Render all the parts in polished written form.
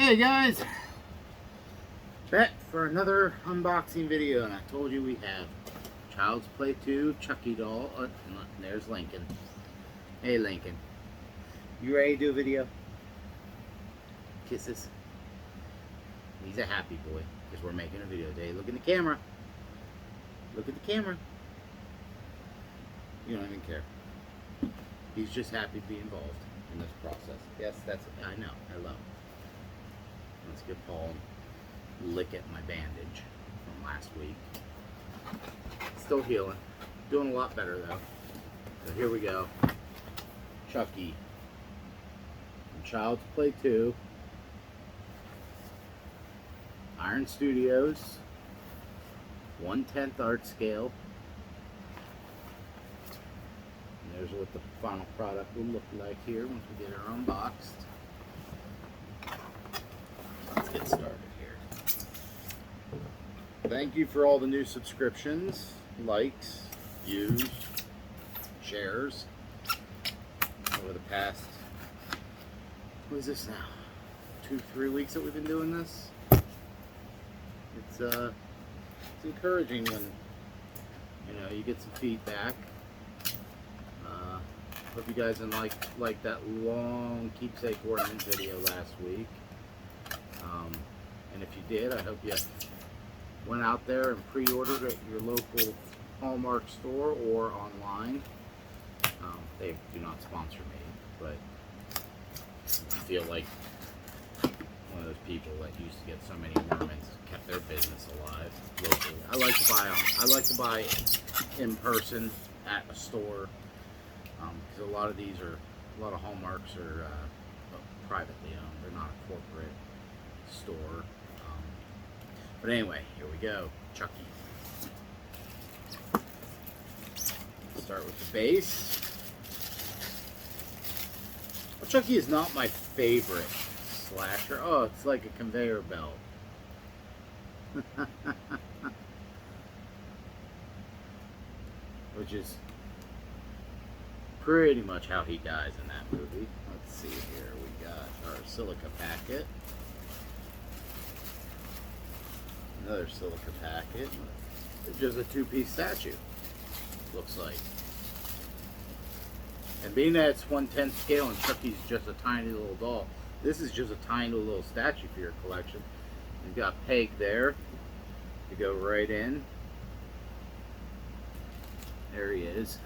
Hey guys, back for another unboxing video, and I told you we have Child's Play 2 Chucky doll. And there's Lincoln. Hey Lincoln, you ready to do a video? Kisses. He's a happy boy because we're making a video today. Look in the camera. Look at the camera. You don't even care. He's just happy to be involved in this process. Yes, I know. Hello. Let's get Paul and lick at my bandage from last week. Still healing. Doing a lot better though. So here we go. Chucky. From Child's Play 2. Iron Studios. 1/10 art scale. And there's what the final product will look like here once we get her unboxed. Let's get started here. Thank you for all the new subscriptions, likes, views, shares over the past, what is this now? 2-3 weeks that we've been doing this. It's encouraging when you get some feedback. Hope you guys didn't like that long keepsake ornament video last week. And if you did, I hope you went out there and pre-ordered at your local Hallmark store or online. They do not sponsor me, but I feel like one of those people that used to get so many ornaments kept their business alive locally. I like to buy in person at a store, because a lot of Hallmarks are privately owned. They're not a corporate store. But anyway, here we go. Chucky. Start with the base. Well, Chucky is not my favorite slasher. Oh, it's like a conveyor belt. Which is pretty much how he dies in that movie. Let's see here. We got our silica packet. Another silica packet. It's just a 2-piece statue, looks like. And being that it's 1/10 scale and Chucky's just a tiny little doll, this is just a tiny little statue for your collection. You've got Peg there to go right in. There he is.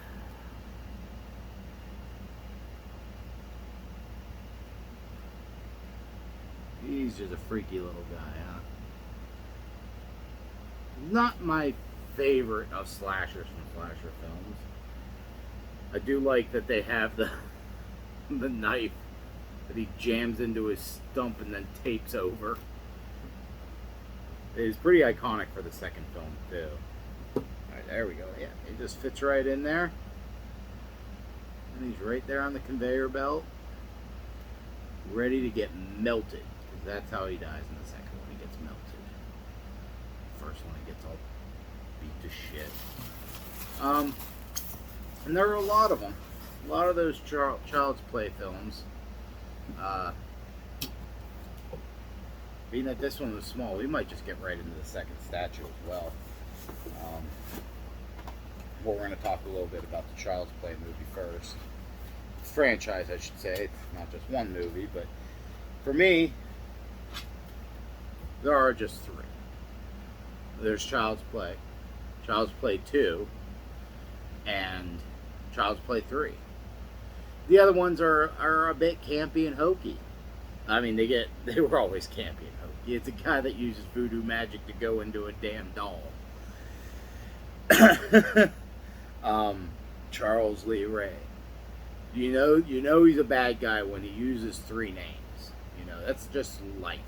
He's just a freaky little guy, huh? Not my favorite of slashers from slasher films. I do like that they have the knife that he jams into his stump and then tapes over. It is pretty iconic for the second film too. Alright, there we go. Yeah, it just fits right in there. And he's right there on the conveyor belt, ready to get melted. That's how he dies in the second one. He gets melted. First one, he gets all beat to shit. And there are a lot of them. A lot of those Child's Play films. Being that this one was small, we might just get right into the second statue as well. We're going to talk a little bit about the Child's Play movie first. Franchise, I should say. It's not just one movie, but for me, there are just 3. There's Child's Play, Child's Play 2, and Child's Play 3. The other ones are a bit campy and hokey. I mean, they were always campy and hokey. It's a guy that uses voodoo magic to go into a damn doll. Charles Lee Ray. You know he's a bad guy when he uses 3 names. That's just life.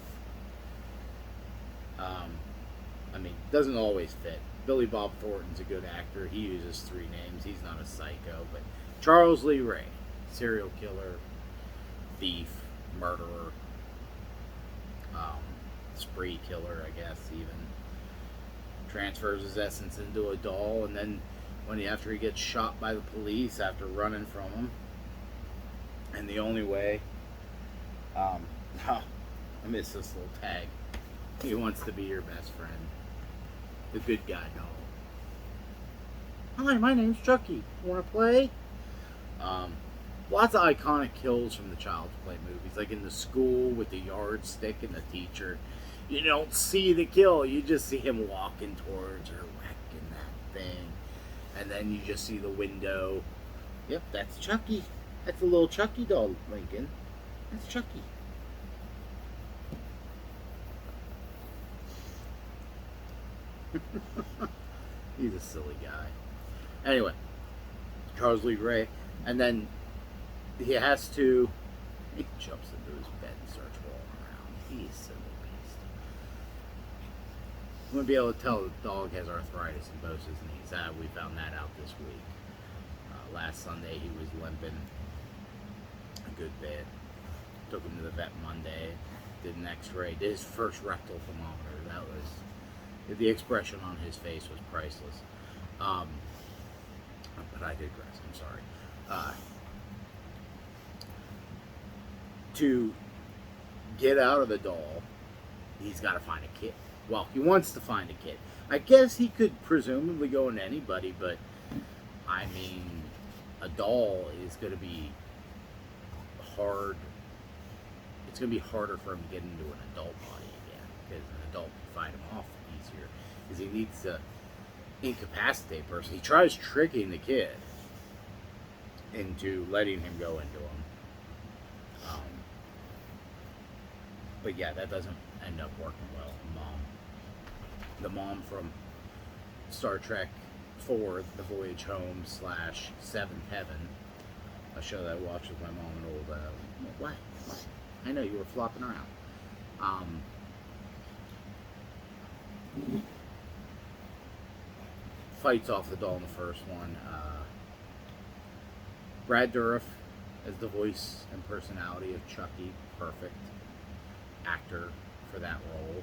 I mean, doesn't always fit. Billy Bob Thornton's a good actor. He uses 3 names. He's not a psycho. But Charles Lee Ray, serial killer, thief, murderer, spree killer, I guess, even. Transfers his essence into a doll, and then after he gets shot by the police after running from them, and the only way I miss this little tag. He wants to be your best friend. The good guy dog. Hi, my name's Chucky. Want to play? Lots of iconic kills from the Child's Play movies, like in the school with the yardstick and the teacher. You don't see the kill, you just see him walking towards her, whacking that thing. And then you just see the window. Yep, that's Chucky. That's a little Chucky doll, Lincoln. That's Chucky. He's a silly guy. Anyway, Charles Lee Ray. And then he jumps into his bed and starts rolling around. He's a silly beast. I'm going to be able to tell the dog has arthritis in both his knees. We found that out this week. Last Sunday he was limping a good bit. Took him to the vet Monday. Did an x-ray. Did his first rectal thermometer. That was... The expression on his face was priceless. But I digress. I'm sorry. To get out of the doll, he's got to find a kid. Well, he wants to find a kid. I guess he could presumably go into anybody, but I mean, a doll is going to be hard. It's going to be harder for him to get into an adult body again, because an adult can fight him off easier, because he needs to incapacitate a person. He tries tricking the kid into letting him go into him. But yeah, that doesn't end up working well. The mom from Star Trek 4, The Voyage Home / Seventh Heaven, a show that I watched with my mom and old. What? I know you were flopping around. Fights off the doll in the first one. Brad Dourif as the voice and personality of Chucky, perfect actor for that role.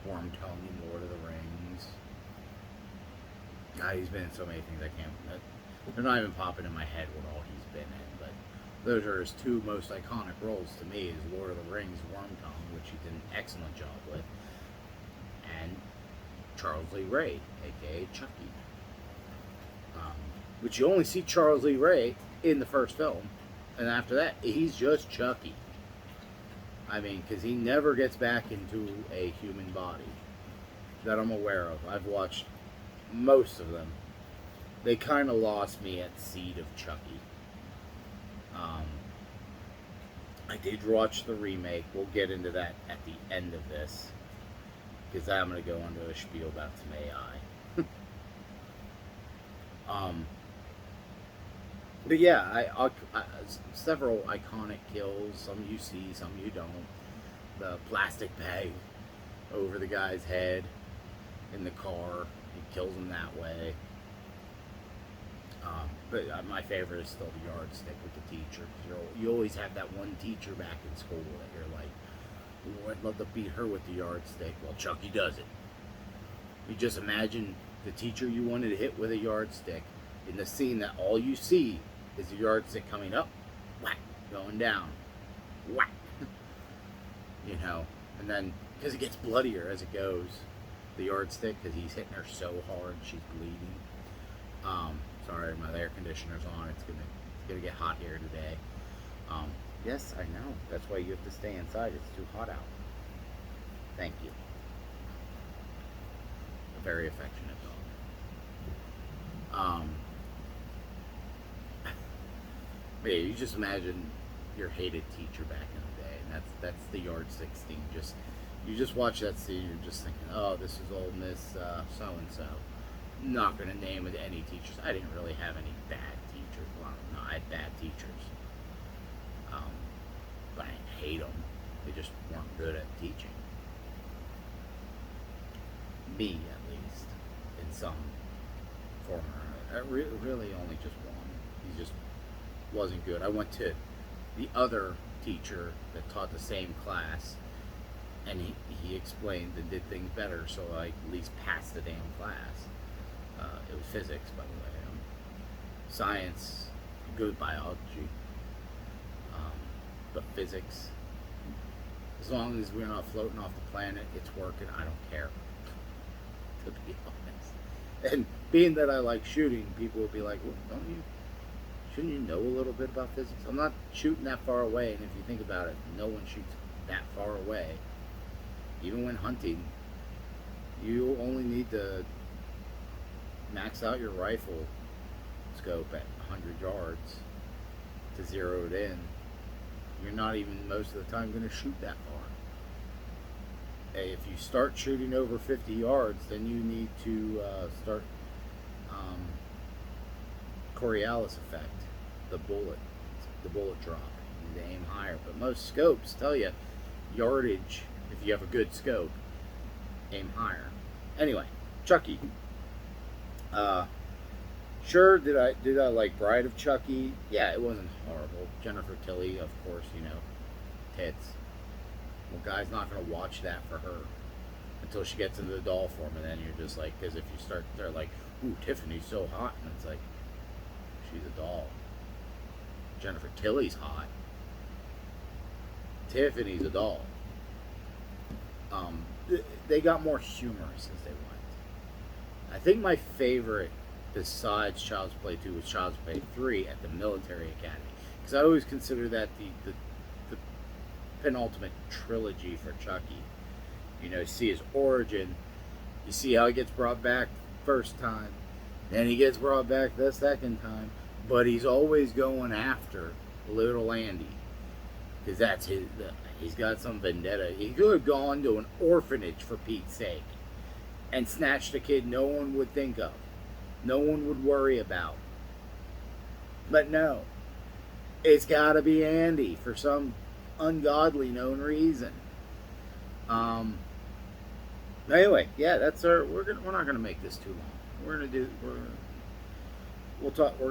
Warm Tongue in Lord of the Rings. God, he's been in so many things I can't. They're not even popping in my head what all he's been in, but those are his two most iconic roles to me: is Lord of the Rings, Worm Tongue, which he did an excellent job with, and Charles Lee Ray, aka Chucky. Which you only see Charles Lee Ray in the first film, and after that, he's just Chucky. I mean, because he never gets back into a human body that I'm aware of. I've watched most of them. They kind of lost me at Seed of Chucky. I did watch the remake. We'll get into that at the end of this, because I'm going to go into a spiel about some AI. But yeah, several iconic kills. Some you see, some you don't. The plastic bag over the guy's head in the car. He kills him that way. But my favorite is still the yardstick with the teacher. You always have that one teacher back in school that you're like, oh, I'd love to beat her with the yardstick. Well, Chucky does it. You just imagine the teacher you wanted to hit with a yardstick in the scene that all you see is the yardstick coming up, whack, going down, whack. You know, and then, because it gets bloodier as it goes, the yardstick, because he's hitting her so hard, she's bleeding. Sorry, my air conditioner's on. It's gonna get hot here today. Yes, I know. That's why you have to stay inside. It's too hot out. Thank you. A very affectionate dog. But yeah, you just imagine your hated teacher back in the day, and that's the yardstick scene. You just watch that scene, you're just thinking, oh, this is old Miss so and so. Not going to name it any teachers. I didn't really have any bad teachers. Well, no, I had bad teachers. But I didn't hate them. They just weren't good at teaching. Me, at least, in some form or another. Really only just one. He just wasn't good. I went to the other teacher that taught the same class, and he explained and did things better, so I at least passed the damn class. It was physics, by the way. Science, good biology, but physics, As long as we're not floating off the planet, it's working. I don't care, to be honest. And being that I like shooting, people will be like, well, shouldn't you know a little bit about physics? I'm not shooting that far away, and if you think about it, no one shoots that far away. Even when hunting, you only need to max out your rifle scope at 100 yards to zero it in. You're not even most of the time going to shoot that far. Hey, if you start shooting over 50 yards, then you need to start Coriolis effect, the bullet drop. You need to aim higher. But most scopes tell you yardage, if you have a good scope, aim higher. Anyway, Chucky. Sure, did I like Bride of Chucky? Yeah, it wasn't horrible. Jennifer Tilly, of course, you know, tits. Well, guy's not going to watch that for her until she gets into the doll form, and then you're just like, because if you start, they're like, ooh, Tiffany's so hot, and it's like, she's a doll. Jennifer Tilly's hot. Tiffany's a doll. They got more humorous as they went. I think my favorite, besides Child's Play 2, was Child's Play 3 at the Military Academy. Because I always consider that the penultimate trilogy for Chucky. You know, you see his origin, you see how he gets brought back the first time, then he gets brought back the second time, but he's always going after little Andy. Because that's he's got some vendetta. He could have gone to an orphanage, for Pete's sake, and snatched a kid no one would think of. No one would worry about. But no. It's got to be Andy for some ungodly known reason. Anyway, yeah, that's our. We're not gonna make this too long. We're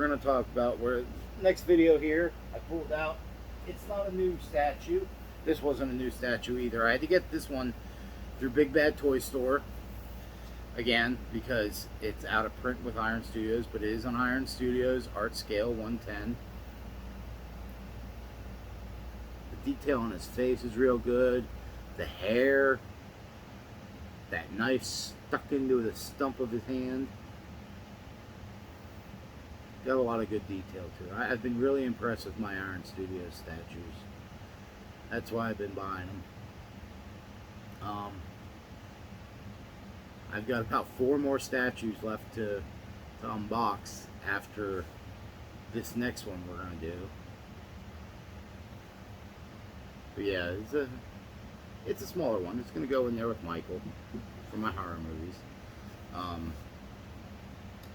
gonna talk about where next video here. I pulled out. It's not a new statue. This wasn't a new statue either. I had to get this one through Big Bad Toy Store. Again, because it's out of print with Iron Studios, but it is on Iron Studios, art scale 110. The detail on his face is real good. The hair, that knife stuck into the stump of his hand. Got a lot of good detail to it. I've been really impressed with my Iron Studios statues. That's why I've been buying them. I've got about 4 more statues left to unbox after this next one we're going to do. But yeah, it's a smaller one. It's going to go in there with Michael for my horror movies.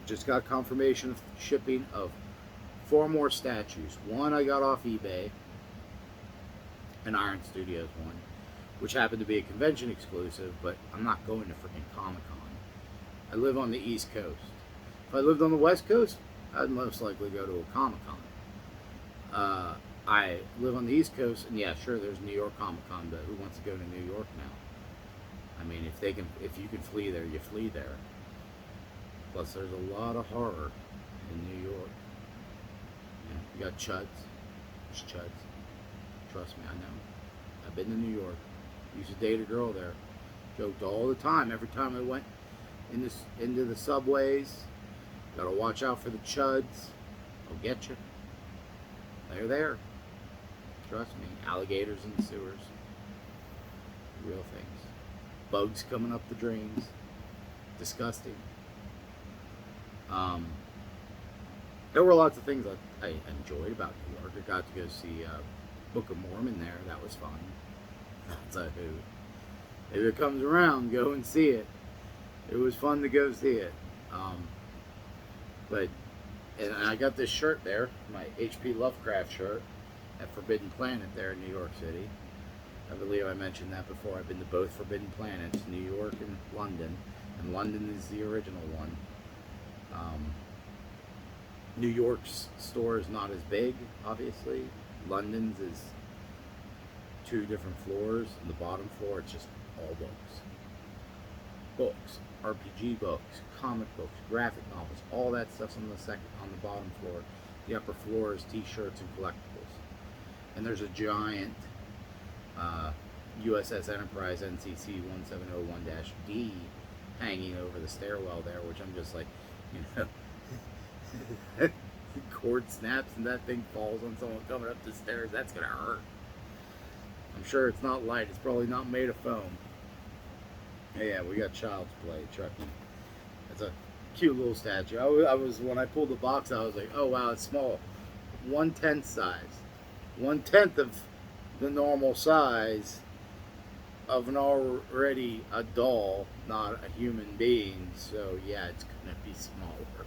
Just got confirmation of shipping of 4 more statues. One I got off eBay, an Iron Studios one, which happened to be a convention exclusive, but I'm not going to freaking Comic-Con. I live on the East Coast. If I lived on the West Coast, I'd most likely go to a Comic-Con. I live on the East Coast, and yeah, sure, there's New York Comic-Con, but who wants to go to New York now? I mean, if you can flee there, you flee there. Plus, there's a lot of horror in New York. You got Chuds. There's Chuds. Trust me, I know. I've been to New York. Used to date a girl there. Joked all the time. Every time I went into the subways, gotta watch out for the Chuds. They'll get you. They're there. Trust me. Alligators in the sewers. Real things. Bugs coming up the drains. Disgusting. There were lots of things that I enjoyed about New York. I got to go see Book of Mormon there. That was fun. That's a hoot. If it comes around, go and see it. It was fun to go see it. And I got this shirt there, my H.P. Lovecraft shirt at Forbidden Planet there in New York City. I believe I mentioned that before. I've been to both Forbidden Planets, New York and London. And London is the original one. New York's store is not as big, obviously. London's is 2 different floors. And the bottom floor, it's just all books. Books, RPG books, comic books, graphic novels, all that stuff's on the bottom floor. The upper floor is t-shirts and collectibles. And there's a giant USS Enterprise NCC 1701-D hanging over the stairwell there, which I'm just like, you know, the cord snaps and that thing falls on someone coming up the stairs. That's gonna hurt. I'm sure it's not light. It's probably not made of foam. Yeah, we got Child's Play, Chucky. It's a cute little statue. I was when I pulled the box out, I was like, oh wow, it's small. 1/10 size. 1/10 of the normal size of an already a doll, not a human being. So yeah, it's gonna be smaller,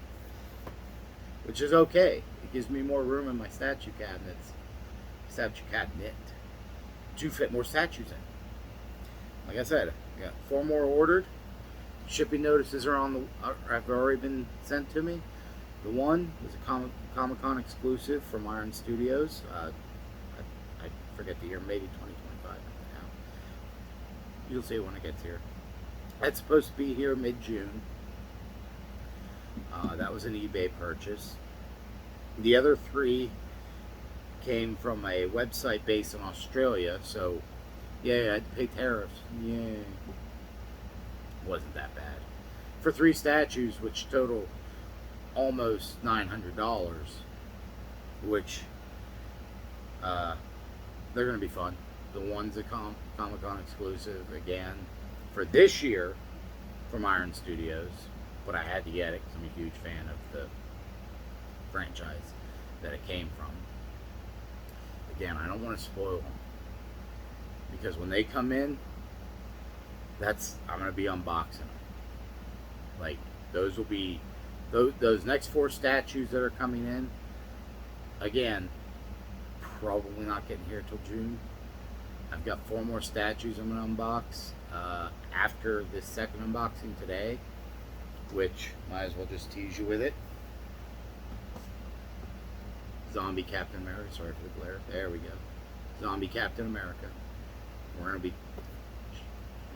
which is okay. It gives me more room in my statue cabinet to fit more statues in. Like I said, I got 4 more ordered. Shipping notices are have already been sent to me. The one is a Comic-Con exclusive from Iron Studios. I forget the year, maybe 2025 now. You'll see it when it gets here. That's supposed to be here mid-June. That was an eBay purchase. The other 3 came from a website based in Australia, so yeah, I had to pay tariffs. Yay. Wasn't that bad. For 3 statues, which total almost $900, which they're going to be fun. The one's a Comic-Con exclusive, again, for this year from Iron Studios, but I had to get it because I'm a huge fan of the franchise that it came from. Again, I don't want to spoil them, because when they come in, I'm going to be unboxing them. Like, those will be those next 4 statues that are coming in. Again, probably not getting here till June. I've got 4 more statues I'm going to unbox after this second unboxing today, which might as well just tease you with it. Zombie Captain America. Sorry for the glare. There we go. Zombie Captain America. We're going to be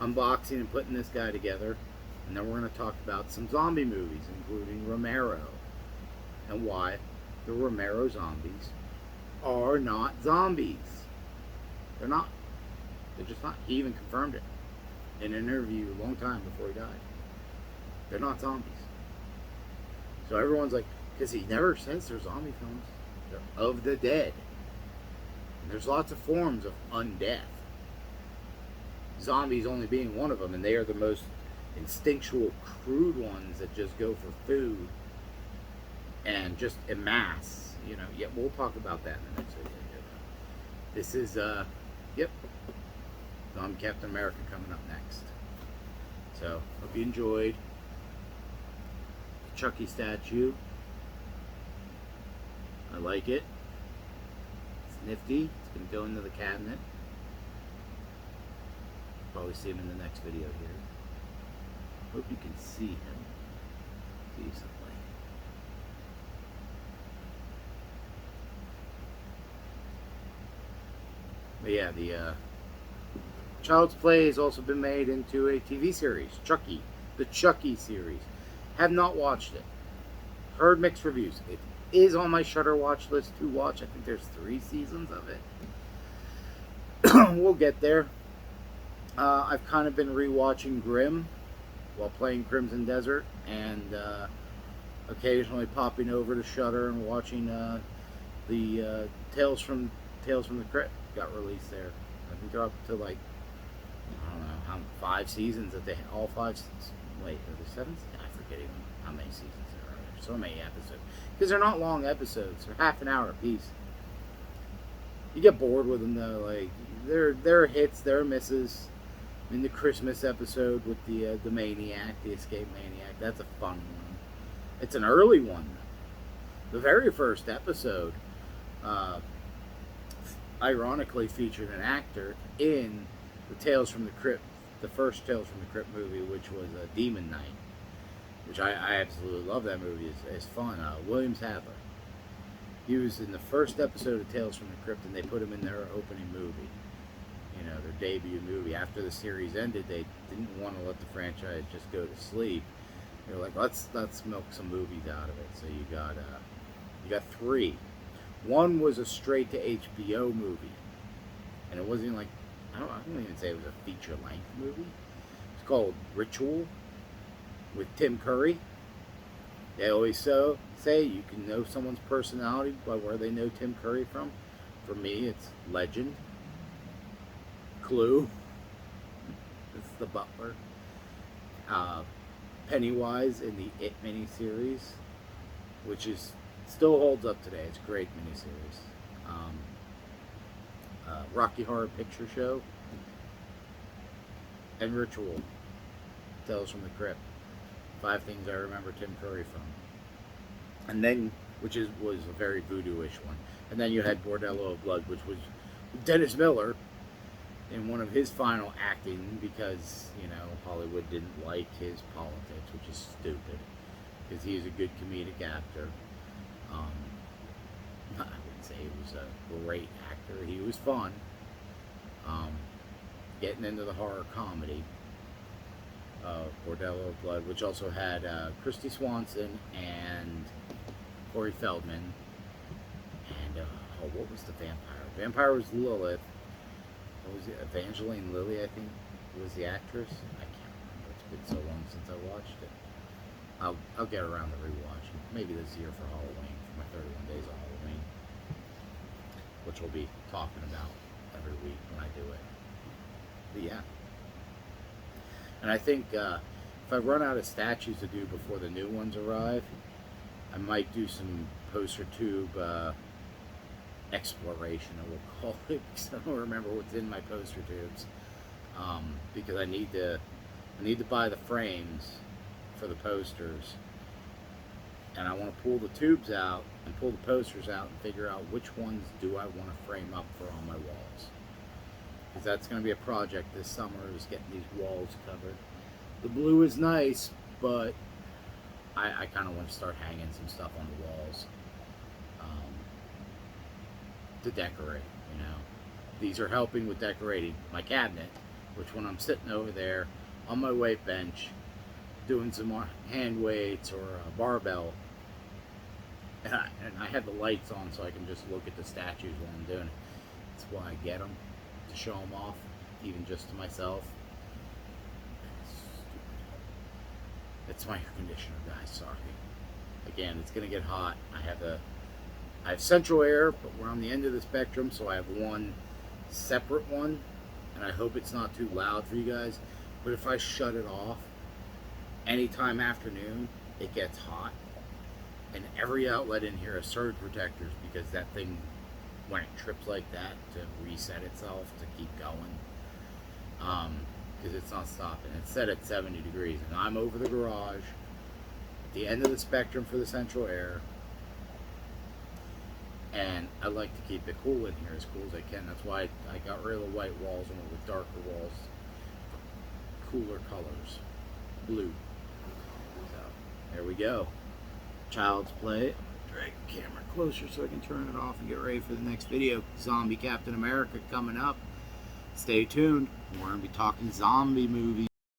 unboxing and putting this guy together. And then we're going to talk about some zombie movies, including Romero, and why the Romero zombies are not zombies. They're not. They're just not. He even confirmed it in an interview a long time before he died. They're not zombies. So everyone's like, because he never says they're zombie films. They're of the dead. And there's lots of forms of undeath. Zombies only being one of them, and they are the most instinctual, crude ones that just go for food and just en masse. You know, yeah, we'll talk about that in the next video. This is, yep, Zombie Captain America coming up next. So, hope you enjoyed the Chucky statue. I like it. It's nifty. It's going to go into the cabinet. Probably see him in the next video here. Hope you can see him decently. But yeah, the Child's Play has also been made into a TV series, Chucky, the Chucky series. Have not watched it. Heard mixed reviews. It is on my Shudder watch list to watch. I think there's 3 seasons of it. We'll get there. I've kind of been rewatching Grimm while playing Crimson Desert, and occasionally popping over to Shudder and watching the Tales from the Crypt got released there. I think they're up to, like, I don't know how 5 seasons that they all 5. Wait, are there 7? I forget even how many seasons there are. There's so many episodes because they're not long episodes. They're half an hour a piece. You get bored with them though. Like, there are hits, there are misses. In the Christmas episode with the maniac, the escape maniac, that's a fun one. It's an early one. The very first episode, ironically, featured an actor in the Tales from the Crypt, the first Tales from the Crypt movie, which was Demon Knight, which I absolutely love. That movie. It's fun. William Sadler. He was in the first episode of Tales from the Crypt, and they put him in their opening movie. You know, their debut movie. After the series ended, they didn't want to let the franchise just go to sleep. They were like, let's milk some movies out of it. So you got 3. One was a straight to HBO movie, and it wasn't like, I I don't even say it was a feature-length movie. It's called Ritual with Tim Curry. They always say you can know someone's personality by where they know Tim Curry from. For me, it's Legend, Clue. It's the butler. Pennywise in the It miniseries, which is still holds up today. It's a great miniseries. Rocky Horror Picture Show and Ritual. Tales from the Crypt. 5 things I remember Tim Curry from. And then, was a very voodoo-ish one. And then you had Bordello of Blood, which was Dennis Miller in one of his final acting because, Hollywood didn't like his politics, which is stupid because he is a good comedic actor. I wouldn't say he was a great actor. He was fun. Getting into the horror comedy. Bordello of Blood, which also had Christy Swanson and Corey Feldman. And, what was the vampire? Vampire was Lilith. What was it? Evangeline Lilly, I think, was the actress. I can't remember. It's been so long since I watched it. I'll get around to rewatching. Maybe this year for Halloween, for my 31 Days of Halloween, which we'll be talking about every week when I do it. But yeah. And I think if I run out of statues to do before the new ones arrive, I might do some poster tube exploration, I will call it, because I don't remember what's in my poster tubes. Because I need to buy the frames for the posters, and I want to pull the tubes out and pull the posters out and figure out which ones do I want to frame up for on my walls. Because that's going to be a project this summer, is getting these walls covered. The blue is nice, but I kind of want to start hanging some stuff on the walls to decorate, These are helping with decorating my cabinet, which when I'm sitting over there on my weight bench doing some hand weights or a barbell, and I have the lights on so I can just look at the statues while I'm doing it. That's why I get them, to show them off, even just to myself. It's my air conditioner, guys, sorry. Again, it's going to get hot. I have central air, but we're on the end of the spectrum, so I have one separate one, and I hope it's not too loud for you guys. But if I shut it off anytime afternoon, it gets hot. And every outlet in here has surge protectors, because that thing, when it trips like that, to reset itself, to keep going, because it's not stopping. It's set at 70 degrees, and I'm over the garage, at the end of the spectrum for the central air, and I like to keep it cool in here, as cool as I can. That's why I got rid of the white walls and went with darker walls, cooler colors, blue. So, there we go. Child's Play. Drag the camera closer so I can turn it off and get ready for the next video. Zombie Captain America coming up. Stay tuned. We're going to be talking zombie movies.